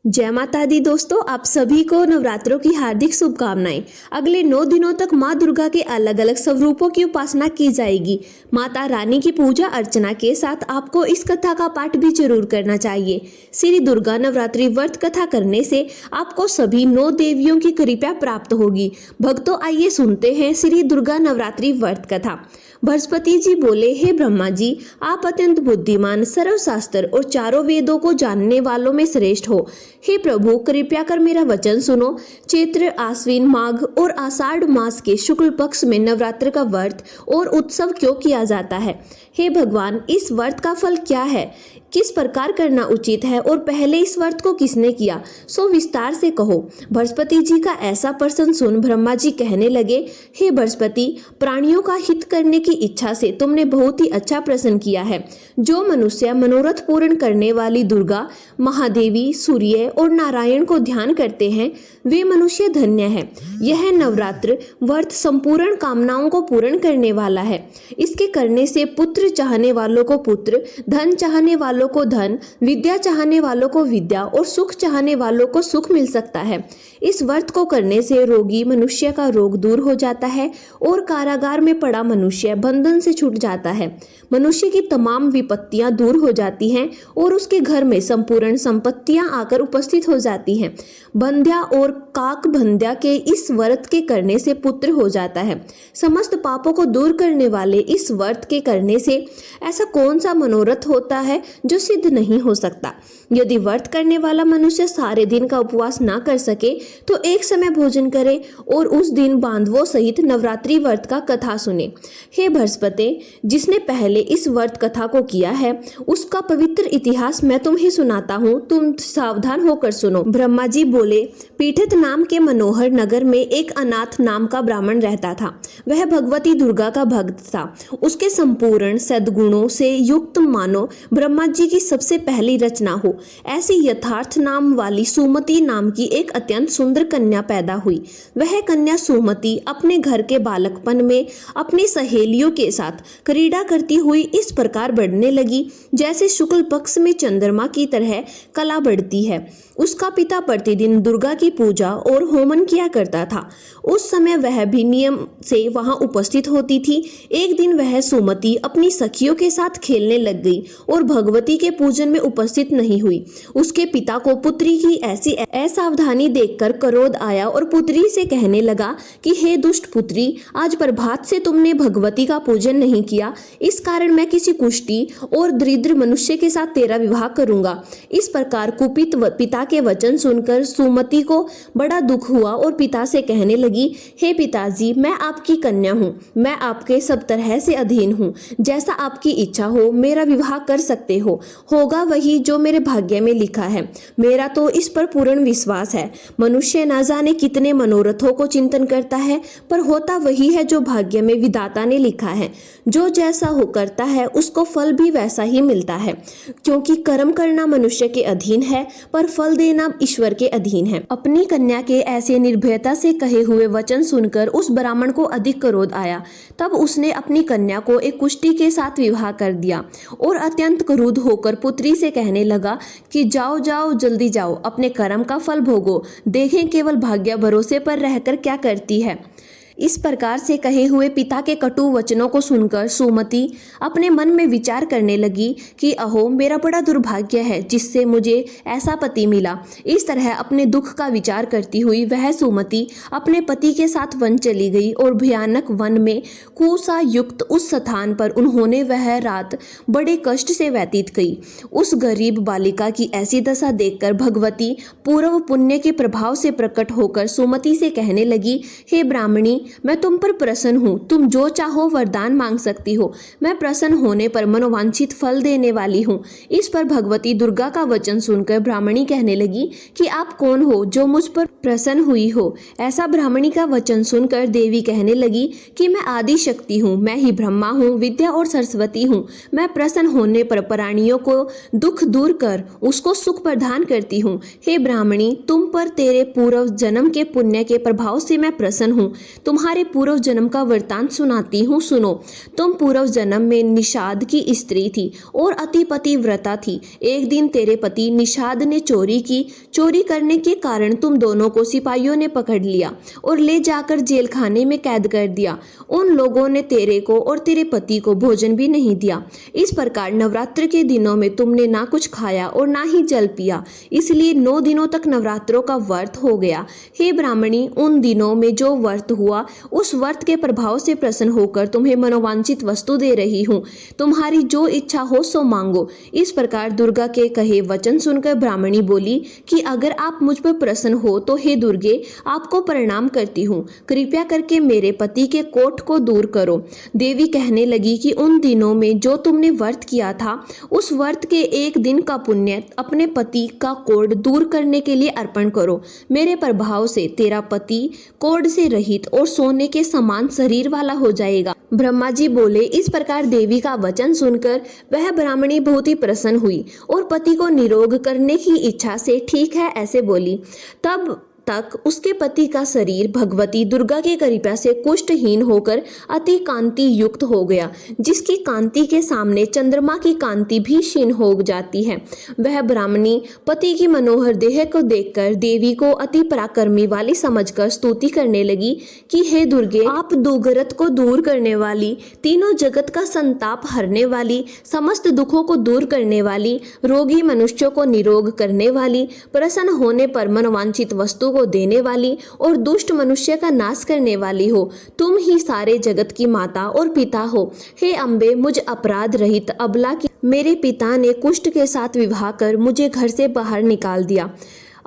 जय माता दी दोस्तों, आप सभी को नवरात्रों की हार्दिक शुभकामनाएं। अगले 9 दिनों तक माँ दुर्गा के अलग अलग स्वरूपों की उपासना की जाएगी। माता रानी की पूजा अर्चना के साथ आपको इस कथा का पाठ भी जरूर करना चाहिए। श्री दुर्गा नवरात्रि व्रत कथा करने से आपको सभी 9 देवियों की कृपा प्राप्त होगी। भक्तों, आइए सुनते हैं श्री दुर्गा नवरात्रि व्रत कथा। बृहस्पति जी बोले, हे ब्रह्मा जी, आप अत्यंत बुद्धिमान, सर्वशास्त्र और चारों वेदों को जानने वालों में श्रेष्ठ हो। हे प्रभु, कृपया कर मेरा वचन सुनो। चैत्र, आश्विन, माघ और आषाढ़ मास के शुक्ल पक्ष में नवरात्र का व्रत और उत्सव क्यों किया जाता है? हे भगवान, इस व्रत का फल क्या है? किस प्रकार करना उचित है और पहले इस व्रत को किसने किया, सो विस्तार से कहो। बृहस्पति जी का ऐसा प्रश्न सुन ब्रह्मा जी कहने लगे, हे बृहस्पति, प्राणियों का हित करने की इच्छा से तुमने बहुत ही अच्छा प्रश्न किया है। जो मनुष्य मनोरथ पूर्ण करने वाली दुर्गा, महादेवी, सूर्य और नारायण को ध्यान करते हैं, वे मनुष्य धन्य है। यह नवरात्र व्रत संपूर्ण कामनाओं को पूर्ण करने वाला है। इसके करने से पुत्र चाहने वालों को पुत्र, धन चाहने वालों को धन, विद्या चाहने वालों को विद्या और सुख चाहने वालों को सुख मिल सकता है। इस व्रत को करने से रोगी मनुष्य का रोग दूर हो जाता है और कारागार में पड़ा मनुष्य बंधन से छूट जाता है। मनुष्य की तमाम विपत्तियां दूर हो जाती हैं और उसके घर में संपूर्ण संपत्तियां आकर उपस्थित हो जाती हैं। बंध्या और काक बंध्या के इस व्रत के करने से पुत्र हो जाता है। समस्त पापों को दूर करने वाले इस व्रत के करने से ऐसा कौन सा मनोरथ होता है जो सिद्ध नहीं हो सकता? यदि व्रत करने वाला मनुष्य सारे दिन का उपवास ना कर सके तो एक समय भोजन करे और उस दिन बांधवों सहित नवरात्रि व्रत का कथा सुने। हे बृहस्पति, जिसने पहले इस व्रत कथा को किया है उसका पवित्र इतिहास मैं तुम्हें सुनाता हूँ, तुम सावधान होकर सुनो। ब्रह्मा जी बोले, पीठित नाम के मनोहर नगर में एक अनाथ नाम का ब्राह्मण रहता था। वह भगवती दुर्गा का भक्त था। उसके संपूर्ण सद्गुणों से युक्त मानो ब्रह्मा जी की सबसे पहली रचना हो ऐसी यथार्थ नाम वाली सुमति नाम की एक अत्यंत सुंदर कन्या पैदा हुई। वह कन्या सुमति अपने घर के बालकपन में अपनी सहेलियों के साथ क्रीड़ा करती हुई इस प्रकार बढ़ने लगी जैसे शुक्ल पक्ष में चंद्रमा की तरह कला बढ़ती है। उसका पिता प्रतिदिन दुर्गा की पूजा और होमन किया करता था। उस समय वह भी नियम से वहां उपस्थित होती थी। एक दिन वह सुमति अपनी सखियों के साथ खेलने लग गई और भगवती के पूजन में उपस्थित नहीं हुई। उसके पिता को पुत्री की ऐसी असावधानी देखकर क्रोध आया और पुत्री से कहने लगा कि हे दुष्ट पुत्री, आज प्रभात से तुमने भगवती का पूजन नहीं किया, इस कारण मैं किसी कुष्टी और दरिद्र मनुष्य के साथ तेरा विवाह करूंगा। इस प्रकार कुपित पिता के वचन सुनकर सुमति को बड़ा दुख हुआ और पिता से कहने लगी, हे पिताजी, मैं आपकी कन्या हूँ, मैं आपके सब तरह से अधीन हूँ। जैसा आपकी इच्छा हो मेरा विवाह कर सकते हो, होगा वही जो मेरे भाग्य में लिखा है। मेरा तो इस पर पूर्ण विश्वास है। मनुष्य न जाने कितने मनोरथों को चिंतन करता है, पर होता वही है जो भाग्य में विधाता ने लिखा है। जो जैसा हो करता है उसको फल भी वैसा ही मिलता है, क्योंकि कर्म करना मनुष्य के अधीन है पर फल देना ईश्वर के अधीन है। अपनी कन्या के ऐसे निर्भयता से कहे हुए वचन सुनकर उस ब्राह्मण को अधिक क्रोध आया। तब उसने अपनी कन्या को एक कुष्टी के साथ विवाह कर दिया और अत्यंत क्रुद्ध होकर पुत्री से कहने लगा कि जाओ जाओ, जल्दी जाओ, अपने कर्म का फल भोगो, देखें केवल भाग्य भरोसे पर रहकर क्या करती है। इस प्रकार से कहे हुए पिता के कटु वचनों को सुनकर सुमति अपने मन में विचार करने लगी कि अहो, मेरा बड़ा दुर्भाग्य है जिससे मुझे ऐसा पति मिला। इस तरह अपने दुख का विचार करती हुई वह सुमति अपने पति के साथ वन चली गई और भयानक वन में कुसा युक्त उस स्थान पर उन्होंने वह रात बड़े कष्ट से व्यतीत की। उस गरीब बालिका की ऐसी दशा देखकर भगवती पूर्व पुण्य के प्रभाव से प्रकट होकर सुमति से कहने लगी, हे ब्राह्मणी, मैं तुम पर प्रसन्न हूँ, तुम जो चाहो वरदान मांग सकती हो। मैं प्रसन्न होने पर मनोवांछित फल देने वाली हूँ। इस पर भगवती दुर्गा का वचन सुनकर ब्राह्मणी कहने लगी कि आप कौन हो जो मुझ पर प्रसन्न हुई हो? ऐसा ब्राह्मणी का वचन सुनकर देवी कहने लगी कि मैं आदि शक्ति हूँ, मैं ही ब्रह्मा हूँ, विद्या और सरस्वती हूँ। मैं प्रसन्न होने पर प्राणियों को दुख दूर कर उसको सुख प्रदान करती हूँ। हे ब्राह्मणी, तुम पर तेरे पूर्व जन्म के पुण्य के प्रभाव से मैं प्रसन्न हूँ। तुम्हारे पूर्व जन्म का वृतांत सुनाती हूँ, सुनो। तुम पूर्व जन्म में निषाद की स्त्री थी और अति पतिव्रता थी। एक दिन तेरे पति निषाद ने चोरी की। चोरी करने के कारण तुम दोनों को सिपाहियों ने पकड़ लिया और ले जाकर जेल खाने में कैद कर दिया। उन लोगों ने तेरे को और तेरे पति को भोजन भी नहीं दिया। इस प्रकार नवरात्र के दिनों में तुमने ना कुछ खाया और ना ही जल पिया, इसलिए 9 दिनों तक नवरात्रों का व्रत हो गया। हे ब्राह्मणी, उन दिनों में जो व्रत हुआ उस व्रत के प्रभाव से प्रसन्न होकर तुम्हें मनोवांछित वस्तु दे रही हूँ। तुम्हारी जो इच्छा हो सो मांगो। इस प्रकार दुर्गा के कहे वचन सुनकर ब्राह्मणी बोली कि अगर आप मुझ पर प्रसन्न हो तो हे दुर्गे, आपको प्रणाम करती हूँ। कृपया करके मेरे पति के कोढ़ को दूर करो। देवी कहने लगी कि उन दिनों में जो तुमने व्रत किया था उस व्रत के एक दिन का पुण्य अपने पति का कोढ़ दूर करने के लिए अर्पण करो। मेरे प्रभाव से तेरा पति कोढ़ से रहित और सोने के समान शरीर वाला हो जाएगा। ब्रह्मा जी बोले। इस प्रकार देवी का वचन सुनकर वह ब्राह्मणी बहुत ही प्रसन्न हुई और पति को निरोग करने की इच्छा से ठीक है ऐसे बोली। तब तक उसके पति का शरीर भगवती दुर्गा के कृपा से कुष्ठहीन होकर अति कांति युक्त हो गया, जिसकी कांति के सामने चंद्रमा की कांति भी क्षीण हो जाती है। वह ब्राह्मणी पति की मनोहर देह को देखकर देवी को अति पराक्रमी वाली समझकर स्तुति करने लगी कि हे दुर्गे, आप दुर्गत को दूर करने वाली, तीनों जगत का संताप हरने वाली, समस्त दुखों को दूर करने वाली, रोगी मनुष्यों को निरोग करने वाली, प्रसन्न होने पर मनोवांछित वस्तु को देने वाली और दुष्ट मनुष्य का नाश करने वाली हो। तुम ही सारे जगत की माता और पिता हो। हे अम्बे, मुझ अपराध रहित अबला की मेरे पिता ने कुष्ठ के साथ विवाह कर मुझे घर से बाहर निकाल दिया।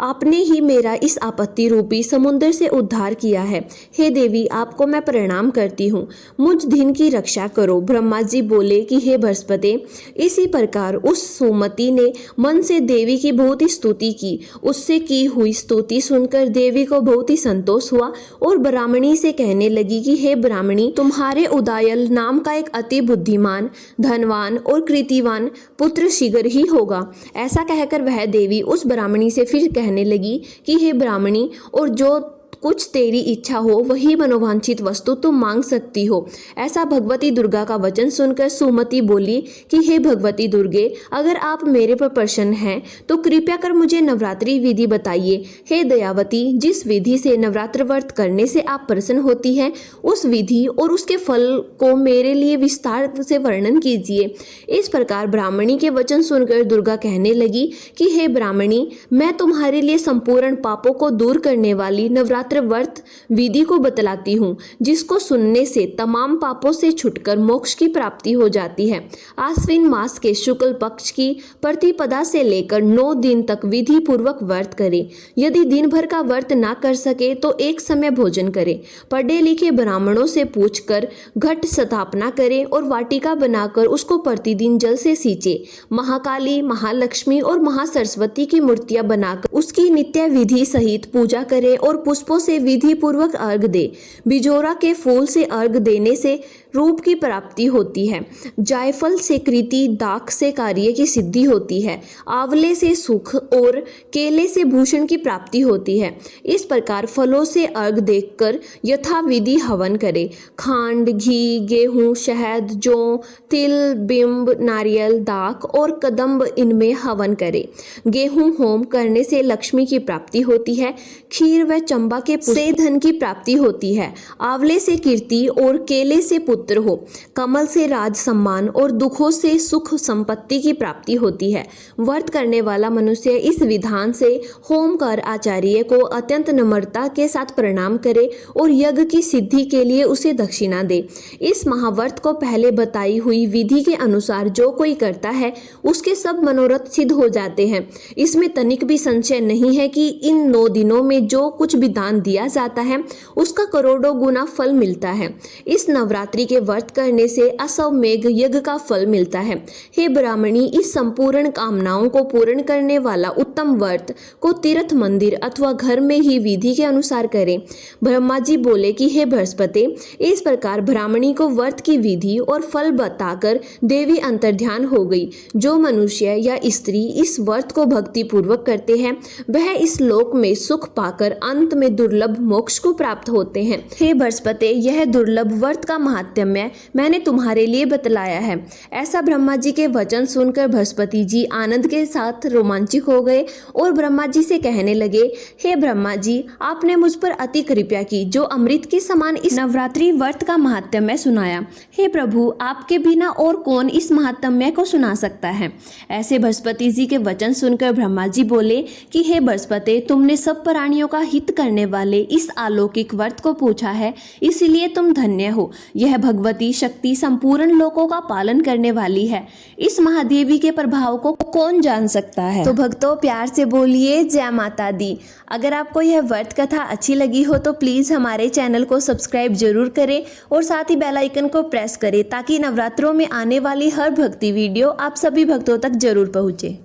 आपने ही मेरा इस आपत्ति रूपी समुद्र से उद्धार किया है। हे देवी, आपको मैं प्रणाम करती हूँ। मुझ दिन की रक्षा करो। ब्रह्मा जी बोले कि हे बृहस्पति। इसी प्रकार उस सुमति ने मन से देवी की बहुत ही स्तुति की। उससे की हुई स्तुति सुनकर देवी को बहुत ही संतोष हुआ और ब्राह्मणी से कहने लगी कि हे ब्राह्मणी, तुम्हारे उदयन नाम का एक अति बुद्धिमान, धनवान और कृतिवान पुत्र शीघ्र ही होगा। ऐसा कहकर वह देवी उस ब्राह्मणी से फिर कहने लगी कि हे ब्राह्मणी, और जो कुछ तेरी इच्छा हो वही मनोवांछित वस्तु तुम मांग सकती हो। ऐसा भगवती दुर्गा का वचन सुनकर सुमति बोली कि हे भगवती दुर्गे, अगर आप मेरे पर प्रसन्न हैं तो कृपया कर मुझे नवरात्रि विधि बताइए। हे दयावती, जिस विधि से नवरात्र व्रत करने से आप प्रसन्न होती हैं उस विधि और उसके फल को मेरे लिए विस्तार से वर्णन कीजिए। इस प्रकार ब्राह्मणी के वचन सुनकर दुर्गा कहने लगी कि हे ब्राह्मणी, मैं तुम्हारे लिए संपूर्ण पापों को दूर करने वाली नवरात्र व्रत विधि को बतलाती हूँ, जिसको सुनने से तमाम पापों से छुटकर मोक्ष की प्राप्ति हो जाती है। आश्विन मास के शुक्ल पक्ष की प्रतिपदा से लेकर 9 दिन तक विधि पूर्वक व्रत करें। यदि दिन भर का व्रत ना कर सके तो एक समय भोजन करें। पढ़े लिखे ब्राह्मणों से पूछकर घट स्थापना करें और वाटिका बनाकर उसको प्रतिदिन जल से सींचे। महाकाली, महालक्ष्मी और महासरस्वती की मूर्तियां बनाकर उसकी नित्य विधि सहित पूजा करें और पुष्पों से विधि पूर्वक अर्घ दे। बिजोरा के फूल से अर्घ देने से रूप की प्राप्ति होती है। जायफल से कृति, दाख से कार्य की सिद्धि होती है। आंवले से सुख और केले से भूषण की प्राप्ति होती है। इस प्रकार फलों से अर्घ देकर यथाविधि हवन करे। खांड, घी, गेहूं, शहद, जौ, तिल, बिंब, नारियल, दाख और कदम्ब इनमें हवन करे। गेहूं होम करने से लक्ष्मी की प्राप्ति होती है। खीर व चंबा से धन की प्राप्ति होती है। आंवले से कीर्ति और केले से पुत्र हो। कमल से राज सम्मान और दुखों से सुख संपत्ति की प्राप्ति होती है। व्रत करने वाला मनुष्य इस विधान से होम कर आचार्य को अत्यंत नम्रता के साथ प्रणाम करे और यज्ञ की सिद्धि के लिए उसे दक्षिणा दे। इस महाव्रत को पहले बताई हुई विधि के अनुसार जो कोई करता है उसके सब मनोरथ सिद्ध हो जाते हैं। इसमें तनिक भी संशय नहीं है कि इन 9 दिनों में जो कुछ भी दान दिया जाता है उसका करोड़ों गुना फल मिलता है। इस नवरात्रि के व्रत करने से अश्वमेध यज्ञ का फल मिलता है। हे ब्राह्मणी, इस संपूर्ण कामनाओं को पूर्ण करने वाला उत्तम व्रत को तीर्थ मंदिर अथवा घर में ही विधि के अनुसार करें। ब्रह्मा जी बोले कि हे बृहस्पति, इस प्रकार ब्राह्मणी को व्रत की विधि और फल बताकर देवी अंतर्ध्यान हो गई। जो मनुष्य या स्त्री इस व्रत को भक्ति पूर्वक करते हैं वह इस लोक में सुख पाकर अंत में दुर्लभ मोक्ष को प्राप्त होते हैं। हे बृहस्पति, यह दुर्लभ व्रत का महात्म्य मैंने तुम्हारे लिए बतलाया है। ऐसा ब्रह्मा जी के वचन सुनकर बृहस्पति जी आनंद के साथ रोमांचित हो गए और ब्रह्मा जी से कहने लगे, हे ब्रह्मा जी, आपने मुझ पर अति कृपा की जो अमृत के समान इस नवरात्रि व्रत का महात्म्य सुनाया। हे प्रभु, आपके बिना और कौन इस महात्म्य को सुना सकता है। ऐसे बृहस्पति जी के वचन सुनकर ब्रह्मा जी बोले कि हे बृहस्पति, तुमने सब प्राणियों का हित करने वाले इस अलौकिक व्रत को पूछा है, इसलिए तुम धन्य हो। यह भगवती शक्ति संपूर्ण लोकों का पालन करने वाली है। इस महादेवी के प्रभाव को कौन जान सकता है। तो भक्तों, प्यार से बोलिए जय माता दी। अगर आपको यह व्रत कथा अच्छी लगी हो तो प्लीज़ हमारे चैनल को सब्सक्राइब जरूर करें और साथ ही बेल आइकन को प्रेस करें ताकि नवरात्रों में आने वाली हर भक्ति वीडियो आप सभी भक्तों तक जरूर पहुँचे।